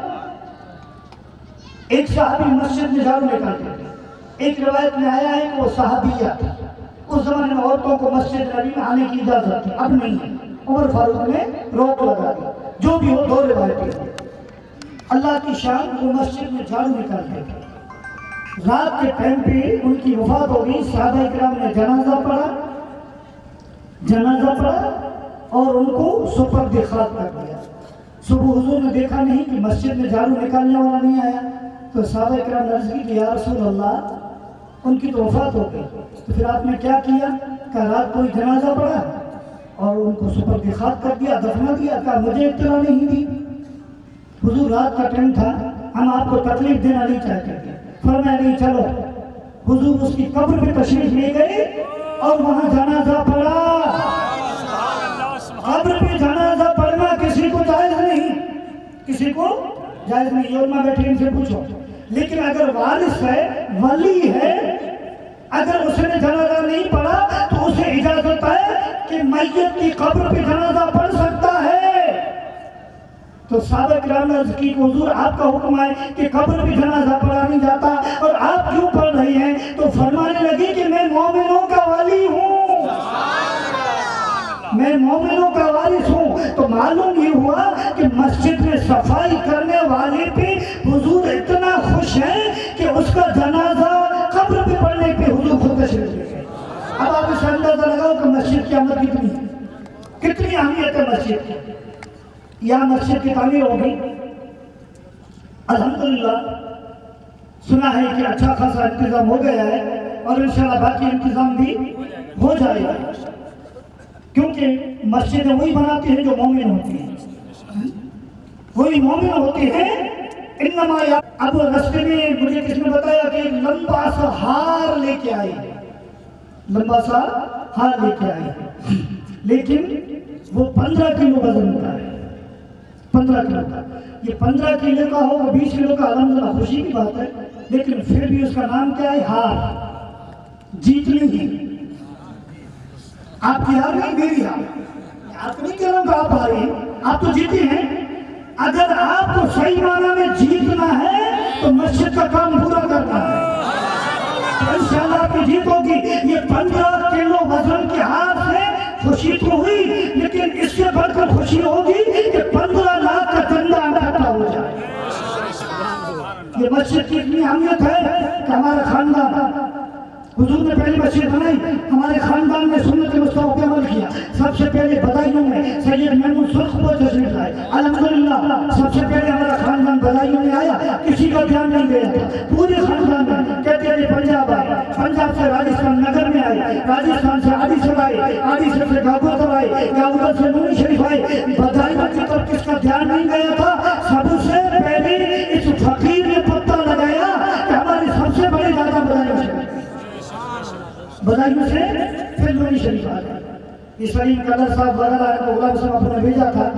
ایک صحابی مسجد میں جھاڑو نکالتے تھے، ایک روایت میں آیا ہے کہ وہ صحابیہ تھا، اس زمانے میں عورتوں کو مسجد نبی میں آنے کی اجازت تھی، اب نہیں ہے، عمر فاروق نے روک لگا دی۔ جو بھی ہو، دو روایتیں ہیں۔ اللہ کی شان، وہ مسجد میں جھاڑو نکالتے تھے۔ رات کے ٹائم پہ ان کی وفات ہو گئی، صحابہ کرام نے جنازہ پڑھا اور ان کو سپرد خاک کر دیا۔ صبح حضور نے دیکھا نہیں کہ مسجد میں جھاڑو نکالنے والا نہیں آیا، تو صحابہ کرام نے عرض کی کہ یا رسول اللہ ان کی تو وفات ہو گئی، تو پھر آپ نے کیا کیا؟ کہ رات کوئی جنازہ پڑھا اور ان کو سپرد خاک کر دیا، دفنا دیا؟ کہ مجھے اطلاع نہیں دی۔ حضور رات کا ٹائم تھا، ہم آپ کو تکلیف دینا نہیں چاہتے تھے، فرمایا نہیں چلو۔ حضور اس کی قبر پہ تشریف لے گئے اور وہاں جنازہ پڑھا۔ قبر پہ جنازہ پڑھنا کسی کو جائز نہیں، کسی کو جائز نہیں، علماء بیٹھے ان سے پوچھو۔ لیکن اگر وارث ہے، ولی ہے، اگر اس نے جنازہ نہیں پڑھا تو اسے اجازت ہے کہ میت کی قبر پہ جنازہ پڑھ سکتا ہے۔ تو صحابہ کرام نے عرض کی کہ حضور آپ کا حکم ہے کہ قبر پہ جنازہ پڑھا نہیں جاتا، اور آپ کیوں پڑھ رہی ہیں؟ تو فرمانے لگی کہ میں مومنوں کا ولی ہوں، میں مومنوں کا وارث ہوں۔ تو معلوم یہ ہوا کہ مسجد میں صفائی کرنے والے پہ حضور اتنا خوش ہیں کہ اس کا جنازہ قبر پہ پڑھنے پہ حضور خود تشریف لے گئے۔ اب آپ اس اندازہ لگاؤ کہ مسجد کی اہمیت کتنی ہے، کتنی اہمیت ہے مسجد کی۔ یہاں مسجد کی تعمیر ہو گئی، الحمدللہ سنا ہے کہ اچھا خاصا انتظام ہو گیا ہے، اور انشاءاللہ باقی انتظام بھی ہو جائے گا، کیونکہ مسجدیں وہی بناتے ہیں جو مومن ہوتے ہیں، وہی مومن ہوتے ہیں۔ انما اب راستے میں مجھے کس نے بتایا کہ ایک لمبا سا ہار لے کے آئے، لمبا سا ہار لے کے آئے، لیکن وہ 15 کلو وزن کا ہے، 15 کلو کا۔ یہ 15 کلو کا ہو 20 کلو کا الحمدللہ خوشی کی بات ہے، لیکن پھر بھی اس کا نام کیا ہے؟ ہار، جیتنی ہے۔ آپ کی ہار نہیں، میری ہار۔ آپ نہیں کہہ رہا ہوں کہ آپ ہارے ہیں، آپ تو جیتے ہیں۔ اگر آپ کو صحیح معنی میں جیتنا ہے تو مسجد کا کام پورا کرنا ہے، تو انشاءاللہ آپ کی جیت ہوگی۔ یہ 15 کلو وزن کے ہار سے خوشی تو ہوئی، لیکن اس سے بڑھ کر خوشی ہوگی کہ 15 لاکھ کا چندہ اکٹھا ہو جائے۔ یہ مسجد کی اتنی اہمیت ہے کہ ہمارا خاندان، حضور نے پہلی مسجد بنائی، ہمارے خاندان نے سنت مصطفیٰ پہ عمل کیا۔ سب سے پہلے بدائیوں میں سید محمود سرخ کو تشریف لائے، الحمدللہ سب سے پہلے ہمارا خاندان بدائیوں میں آیا، کسی کا دھیان نہیں گیا تھا، پورے خاندان میں کہتے ہیں پنجاب آئے، پنجاب سے راجستھان نگر میں آئے، راجستھان سے آدی سر آئے، آدی سر سے گاگوتر آئے، گاگوتر سے نونی شریف آئے۔ بدائیوں کی طرف کس کا دھیان نہیں گیا تھا؟ سب سے پہلے اس فقیر نے پتہ لگایا کہ ہماری سب سے بڑی دادا بدائیوں سے پھر نونی شریف آ گئے۔ اس وقت قدر صاحب وغیرہ ہے تو غلام صاحب نے بھیجا تھا،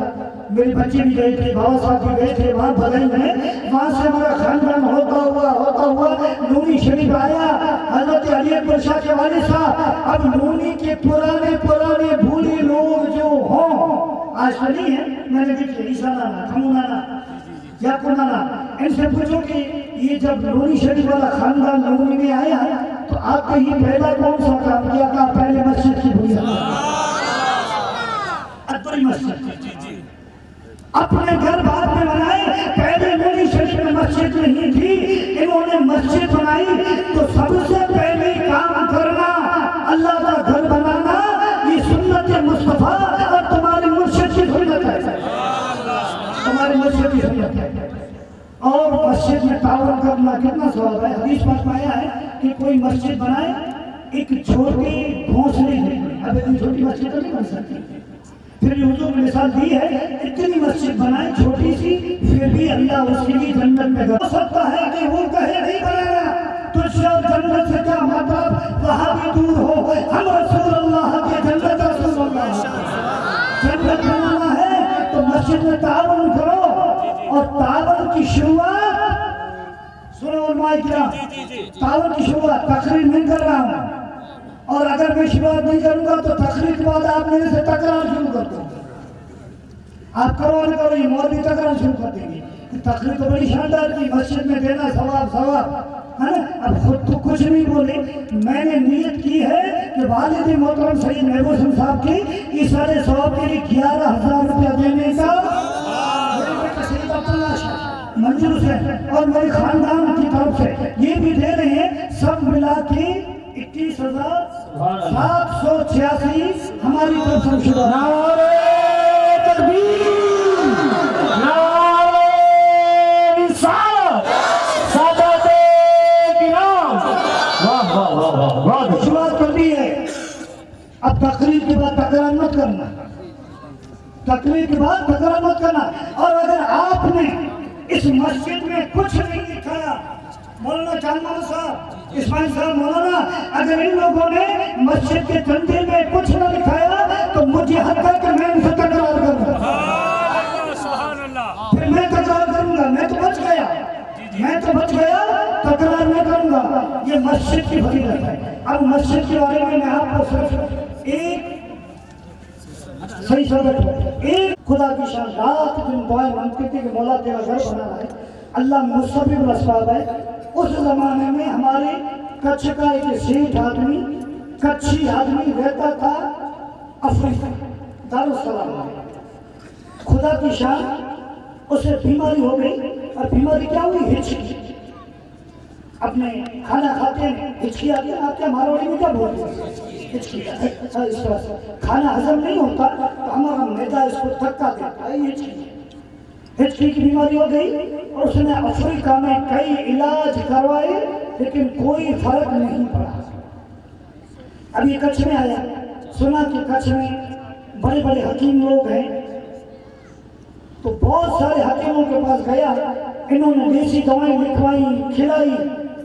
میری بچے بھی گئے تھے، بابا صاحب بھی گئے تھے وہاں بدائی میں۔ وہاں سے ہمارا خاندان ہوتا ہوا نونی شریف آیا۔ حضرت علی اکبر شاہ کے والد صاحب، اب نونی کے پرانے بھولے لوگ جو ہوں، آج نہیں ہے، میں نے دیکھے عیسیٰ نانا، کھمو نانا، یعقوب نانا، ان سے پوچھو کہ یہ جب نونی شریف والا خاندان نونی میں آیا تو آپ کا یہ پہلا کون سا کام کیا کہ پہلے مسجد کی بنیاد ادھری مسجد اپنے گھر بعد میں بنائے؟ پہلے نونی شریف میں مسجد نہیں تھی، انہوں نے مسجد بنائی تو سب سے پہلے کام کرنا اللہ کا گھر بنانا، یہ سنت مصطفیٰ اور تمہارے مرشد کی سنت ہے، تمہارے مرشد کی سنت ہے۔ اور مسجد میں تعاون کرنا کتنا ثواب ہے. حدیث پاک میں آیا ہے کہ کوئی مسجد بنائے ایک چھوٹی گھونسلے میں، اب اتنی چھوٹی مسجد تو نہیں بن سکتی، پھر حضور نے مثال دی ہے اتنی مسجد بنائے چھوٹی سی، پھر بھی اللہ اس کے لیے جنت میں ہو سکتا ہے کہ وہ کہے نہیں بنانا تجھ سے جنت سے کیا مطلب، وہاں بھی دور ہو، ہم رسول اللہ کے جنت رسول اللہ جنت بنانا ہے تو مسجد میں تعاون کرو. اور تعاون کی شروعات سنو علماء کرام، تعاون کی شروعات تقریر نہیں کر رہا ہوں، اور اگر میں شروعات نہیں کروں گا تو تقریر کے بعد آپ میرے سے تکرار شروع کر دیں گے. آپ کرو نہ کرو یہ مولوی تکرار شروع کر دیں گے. تقریر تو بڑی شاندار کی، مسجد میں دینا ثواب ثواب ہے نا. اب خود تو کچھ نہیں بولے، میں نے نیت کی ہے کہ والد محترم سید محبوب حسن صاحب کی اس سارے ثواب کے لیے 11,000 روپیہ دینے کا منظور سے اور میرے خاندان کی طرف سے یہ بھی دے رہے ہیں، سب ملا کے 21,786 ہماری طرف سے شدہ. نعرہ تکبیر، نعرہ رسالت، سادات کرام، واہ واہ واہ واہ واہ. شروعات کر دی ہے. اب تقریر کے بعد تکرار مت کرنا، تقریر کے بعد تکرار مت کرنا. اور اگر آپ نے اس مسجد میں کچھ نہیں لکھایا، مولانا چاند محمد صاحب، اسماعیل صاحب، مولانا اگر ان لوگوں نے مسجد کے چندے میں کچھ نہ لکھایا تو مجھے حق ہے کہ میں ان سے تکرار کروں گا. پھر میں تکرار کروں گا. میں تو بچ گیا، میں تو بچ گیا، تکرار نہیں کروں گا. یہ مسجد کی فضیلت ہے. اب مسجد کے بارے میں آپ کو صرف ایک صحیح سمجھ، ایک خدا کی شان رات دن دعائیں مانگتے تھے کہ مولا تیرا گھر بنانا ہے. اللہ مسبب الاسباب ہے. اس زمانے میں ہمارے کچھ کا ایک سیٹھ آدمی، کچھی آدمی رہتا تھا افریقہ دارالسلام میں. خدا کی شان اسے بیماری ہو گئی، اور بیماری کیا ہوئی؟ ہچکی. اپنے کھانا کھاتے ہیں ہچکی آتی ہے. آپ کیا ماروڑی میں کیا بولتے ہیں؟ ہچکی. اس طرح سے کھانا ہضم نہیں ہوتا تو ہمارا معدہ اس کو دھکا دیتا ہے. یہ ہچکی کی بیماری ہو گئی، اور اس نے افریقہ میں کئی علاج کروائے لیکن کوئی فرق نہیں پڑا. اب یہ کچھ میں آیا، سنا کہ کچھ میں بڑے بڑے حکیم لوگ ہیں، تو بہت سارے حکیموں کے پاس گیا، انہوں نے دیسی دوائیں لکھوائی، کھلائی،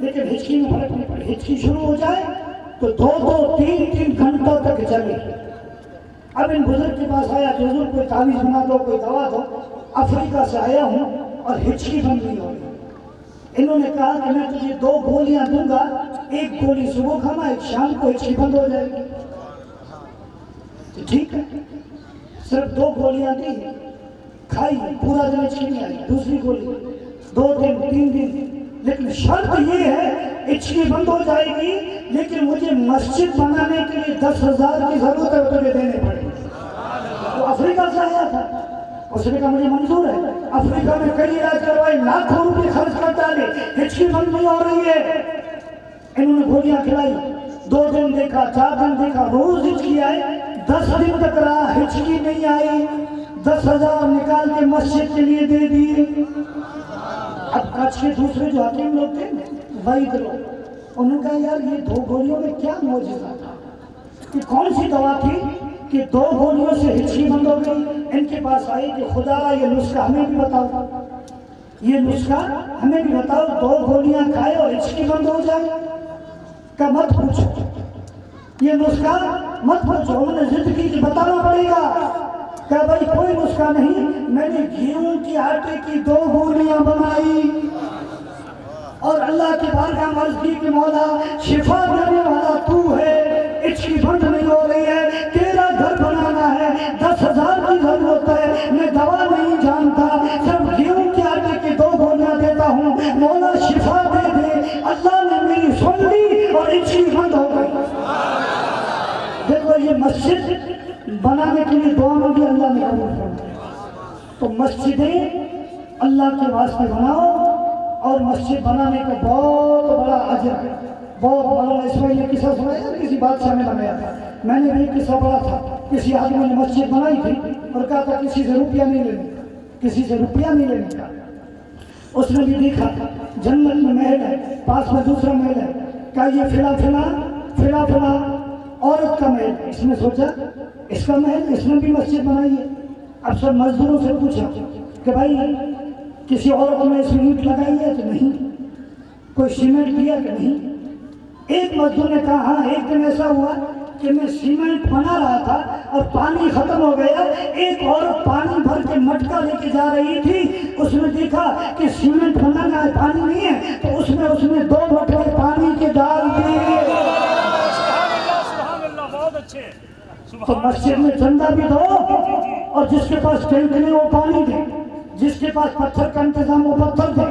لیکن ہچکی میں فرق نہیں پڑی. ہچکی شروع ہو جائے تو 2-3 گھنٹوں تک چلے. اب ان بزرگ کے پاس آیا کہ حضور کوئی تعویذ بنا دو، کوئی دوا دو، افریقہ سے آیا ہوں اور ہچکی بند نہیں ہو رہی. انہوں نے کہا کہ میں تجھے 2 گولیاں دوں گا، ایک گولی صبح کھانا، ایک شام کو، ہچکی بند ہو جائے گی. تو ٹھیک ہے، صرف 2 گولیاں دی، کھائی، پورا دن ہچکی نہیں آئی. دوسری گولی 2 دن 3 دن، لیکن شرط یہ ہے ہچکی بند ہو جائے گی لیکن مجھے مسجد بنانے کے لیے 10,000 کی ضرورت ہے، تجھے دینے پڑے. وہ افریقہ سے آیا تھا، اس نے کہا مجھے منظور ہے. افریقہ میں کئی علاج کروائے، لاکھوں روپے خرچ کر ڈالے، ہچکی بند نہیں ہو رہی ہے. انہوں نے گولیاں کھلائی، 2 دن دیکھا، 4 دن دیکھا، روز ہچکی آئے. 10 دن تک رہا، ہچکی نہیں آئی. 10,000 نکال کے مسجد کے لیے دے دیے. اب کچھ کے دوسرے جو حکیم لوگ تھے وید لوگ، انہوں نے کہا یار یہ 2 گولیوں میں کیا معجزہ تھا، کہ کون سی دوا تھی کہ 2 گولیوں سے ہچکی بند ہو گئی. ان کے پاس آئی کہ خدا یہ نسخہ ہمیں بھی بتاؤ، یہ نسخہ ہمیں بھی بتاؤ، 2 گولیاں کھائے اور ہچکی بند ہو جائے. کہ مت پوچھو، یہ نسخہ مت پوچھو. انہوں نے ضد کی کہ بتانا پڑے گا. کہ بھائی کوئی نسخہ نہیں، میں نے گیہوں کی آٹے کی 2 گولیاں بنائی اور اللہ کے بارگاہ میں عرض کی کہ مولا شفا دینے والا تو ہے، ہچکی بند نہیں ہو رہی ہے، تیرا گھر بنانا ہے، 10,000 کی ضرورت ہے، میں دوا نہیں جانتا، صرف گیہوں کے آٹے کی 2 گولیاں دیتا ہوں، مولا شفا دے دے. اللہ نے میری سن لی اور ہچکی بند ہو گئی. دیکھو یہ مسجد بنانے کے لیے دعا مانگی، اللہ نے قبول فرمایا. تو مسجدیں اللہ کے واسطے بناؤ، اور مسجد بنانے کا بہت بڑا اجر ہے. بہت بڑا. اسماعیل نے قصہ سنایا، کسی بادشاہ نے بنایا تھا. میں نے بھی قصہ پڑھا تھا، کسی آدمی نے مسجد بنائی تھی اور کہا تھا کسی سے روپیہ نہیں لینے کا، کسی سے روپیہ نہیں لینے کا. اس نے بھی دیکھا جنت میں محل ہے، پاس میں دوسرا محل ہے، کہا یہ فلا عورت کا محل ہے۔ اس نے سوچا اس کا محل، اس نے بھی مسجد بنائی ہے۔ اب سب مزدوروں سے پوچھا کہ بھائی کسی عورت نے اس میں اینٹ لگائی ہے کہ نہیں، کوئی سیمنٹ دیا کہ نہیں؟ ایک مزدور نے کہا ہاں، ایک دن ایسا ہوا کہ میں سیمنٹ بنا رہا تھا اور پانی ختم ہو گیا، ایک عورت پانی بھر کے مٹکا لے کے جا رہی تھی، اس نے دیکھا کہ سیمنٹ بنانا ہے، پانی نہیں ہے، تو اس نے 2 مٹکے پانی کے ڈال دیے۔ تو مسجد میں چندہ بھی دو، اور جس کے پاس ٹینک نہیں وہ پانی دے، جس کے پاس پتھر کا انتظام وہ پتھر دے،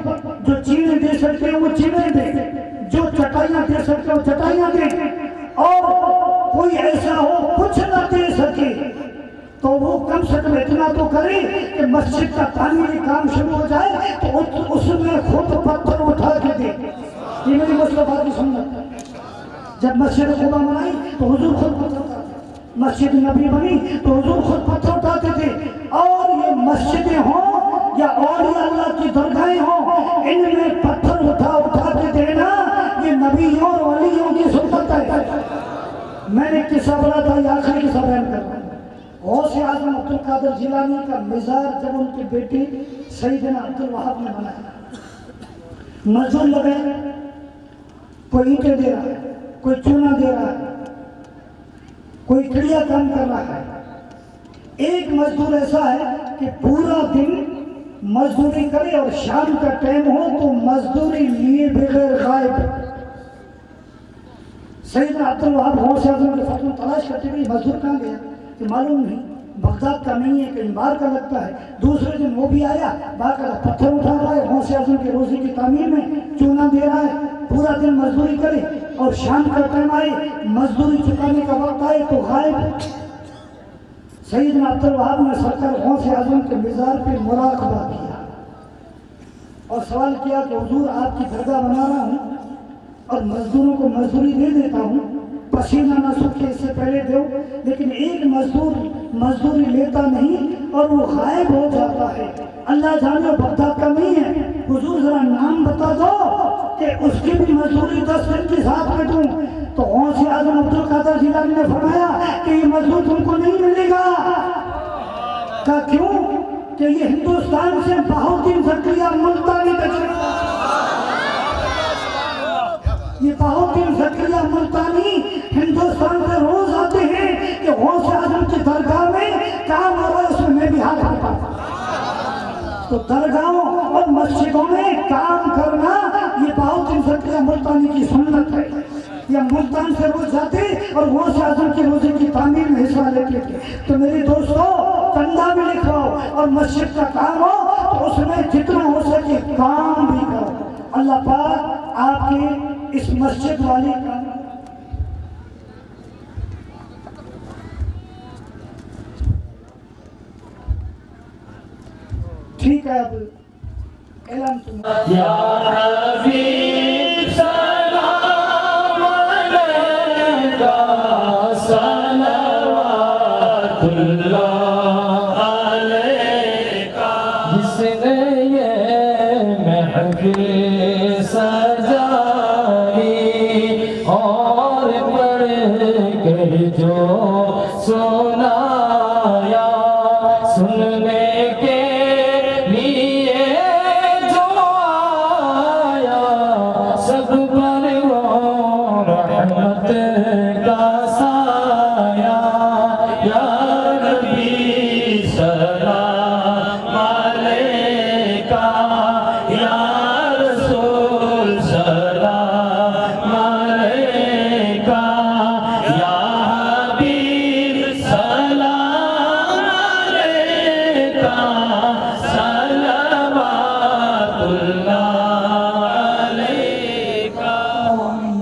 جو چیزیں دے سکتے ہیں وہ چیزیں دے، جو چٹائیاں دے سکتے ہیں وہ چٹائیاں دے، اور کوئی ایسا ہو کچھ نہ دے سکے تو وہ کم سے کم اتنا تو کرے کہ مسجد کا تعمیری کام شروع ہو جائے تو اس میں خود پتھر اٹھا کے دے۔ یہ میری مصطفیٰ کی سنت ہے۔ جب مسجد قبا بنائی تو حضور خود پتھر اٹھاتے تھے، مسجد نبی بنی تو حضور خود پتھر اٹھاتے تھے۔ اور یہ مسجدیں ہوں یا اولیاء اللہ کی درگاہیں ہوں، ان میں پتھر اٹھا کے دینا یہ نبیوں اور ولیوں کی سنت ہے۔ میں نے قصہ بنا تھا، یہ آخری قصہ بیان کر رہا ہوں۔ غوث اعظم عبد القادر جیلانی کا مزار جب ان کی بیٹی سیدنا عبد الوہاب نے بنایا، مزدور لگے، کوئی اینٹیں دے رہا ہے، کوئی چونا دے رہا ہے، کوئی کڑیا کام کر رہا ہے۔ ایک مزدور ایسا ہے کہ پورا دن مزدوری کرے اور شام کا ٹائم ہو تو مزدوری لیے بغیر غائب۔ سیدنا عبد الوہاب غوث اعظم کے فتوہ تلاش کرتے ہوئے مزدور کہاں گیا کہ معلوم نہیں، بغداد کا نہیں ہے، کہیں باہر کا لگتا ہے۔ دوسرے دن وہ بھی آیا، باقاعدہ پتھر اٹھا رہا ہے، غوث اعظم کے روزے کی تعمیر میں چونا دے رہا ہے، پورا دن مزدوری کرے اور شام کا ٹائم آئے، مزدوری چکانے کا وقت آئے تو غائب۔ سیدنا عبد الوہاب نے سرکار غوث اعظم کے مزار پہ مراقبہ کیا اور سوال کیا کہ حضور آپ کی درگاہ بنا رہا ہوں اور مزدوروں کو مزدوری دے دیتا ہوں، پسینہ نہ سوکھے اس سے پہلے دو، لیکن ایک مزدور مزدوری لیتا نہیں اور وہ غائب ہو جاتا ہے، اللہ جانے بغداد کا نہیں ہے، حضور ذرا نام بتا دو کہ اس کی بھی مزدوری 10 دن کے ساتھ میں دوں۔ تو غوث اعظم عبد القادر جیلانی نے فرمایا کہ یہ مزدور تم کو نہیں ملے گا۔ کہا کیوں؟ کہ یہ ہندوستان سے بہاؤالدین زکریا ملتانی تشریف، یہ بہاؤالدین زکریا ملتانی ہندوستان سے روز آتے ہیں کہ غوث اعظم کی درگاہ میں کام ہو رہا ہے، اس میں بھی ہاتھ آتا ہوں۔ تو درگاہوں اور مسجدوں میں کام کرنا یہ بہاؤالدین زکریا ملتانی کی سنت ہے۔ یا ملتان سے روز جاتے اور غوث اعظم کے روزے کی تعمیر میں حصہ لیتے تھے۔ تو میرے دوستو، چندہ بھی لکھواؤ اور مسجد کا کام ہو تو اس میں جتنا ہو سکے کام بھی کرو۔ اللہ پاک آپ کے اس مسجد والے کام ٹھیک ہے۔ اب اعلان تم یا حبیب سلام علیکہ، صلوات اللہ علیکہ، جس نے یہ محفل سجائی اور پڑھ کر جو سنایا، سننے کے لیے جو آیا، سب پر وہ رحمت کا سایہ۔ یا نبی سلام علیکہ، یا رسول سلام علیکہ، یا حبیب سلام علیکہ، صلوات اللہ علیکہ۔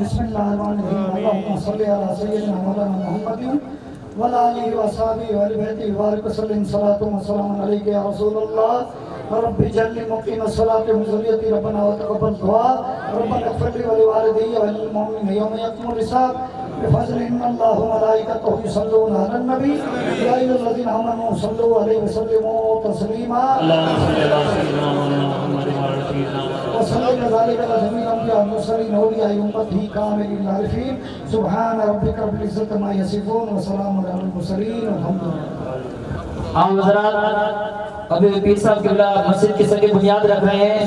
بسم اللہ الرحمن الرحیم، اللہم صلی علی سیدنا مولانا محمد وعلی آلہ وصحبہ وآل بیتہ وبارک وسلم، صلاۃ و سلام علیک یا رسول اللہ، رب اجعلنی مقیم الصلاۃ من ذریتی، ربنا وتقبل دعاء، ربنا اغفر لی ولوالدی وللمؤمنین یوم یقوم الحساب۔ بفضل ان اللہ ملائکتہ یصلون علی النبی یا ایھا الذین آمنوا صلوا علیہ وسلموا تسلیما اللهم صل على سيدنا محمد وعلى سيدنا محمد وسلم ذلك على جميع الانبیاء والمرسلین اولیاء امتہ کامل العارفین سبحان ربک رب العزۃ عما یصفون وسلام علی المرسلین والحمد للہ. حضرات ابھی پیر صاحب قبلہ مسجد کی سر کی بنیاد رکھ رہے ہیں.